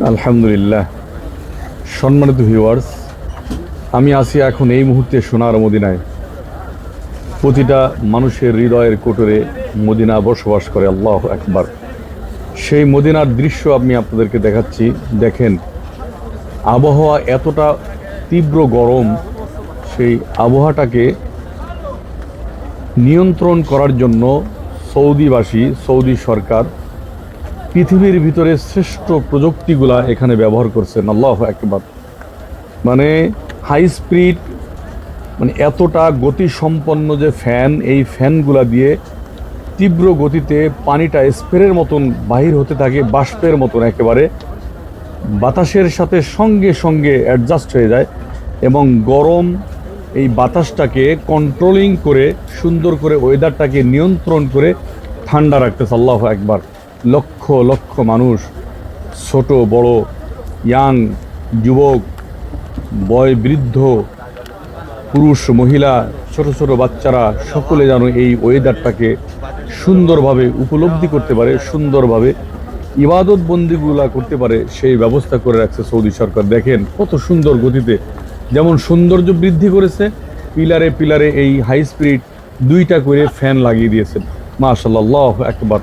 আলহামদুলিল্লাহ। সম্মানিত ভিউয়ার্স, আমি আছি এখন এই মুহূর্তে সোনার মদিনায়। প্রতিটা মানুষের হৃদয়ের কোটরে মদিনা বসবাস করে। আল্লাহু আকবার। সেই মদিনার দৃশ্য আমি আপনাদেরকে দেখাচ্ছি। দেখেন, আবহাওয়া এতটা তীব্র গরম, সেই আবহাওয়াটাকে নিয়ন্ত্রণ করার জন্য সৌদি সরকার পৃথিবীর ভিতরে শ্রেষ্ঠ প্রযুক্তিগুলা এখানে ব্যবহার করছেন। আল্লাহু আকবার। মানে হাই স্পিড, মানে এতটা গতিসম্পন্ন যে ফ্যান, এই ফ্যানগুলা দিয়ে তীব্র গতিতে পানিটা স্প্রের মতন বাহির হতে থাকে, বাষ্পের মতন একেবারে বাতাসের সাথে সঙ্গে সঙ্গে অ্যাডজাস্ট হয়ে যায় এবং গরম এই বাতাসটাকে কন্ট্রোলিং করে সুন্দর করে ওয়েদারটাকে নিয়ন্ত্রণ করে ঠান্ডা রাখতেছে। আল্লাহু আকবার। লক্ষ লক্ষ মানুষ, ছোট বড়, ইয়াং, যুবক, বৃদ্ধ, পুরুষ মহিলা, ছোট ছোট বাচ্চারা সকলে যেন এই ওয়েদারটাকে সুন্দরভাবে উপলব্ধি করতে পারে, সুন্দরভাবে ইবাদত বন্দিগুলা করতে পারে, সেই ব্যবস্থা করে রাখছে সৌদি সরকার। দেখেন কত সুন্দর গতিতে, যেমন সৌন্দর্য বৃদ্ধি করেছে, পিলারে পিলারে এই হাই স্পিড 2টা করে ফ্যান লাগিয়ে দিয়েছেন। মাশাআল্লাহ, আল্লাহু আকবার।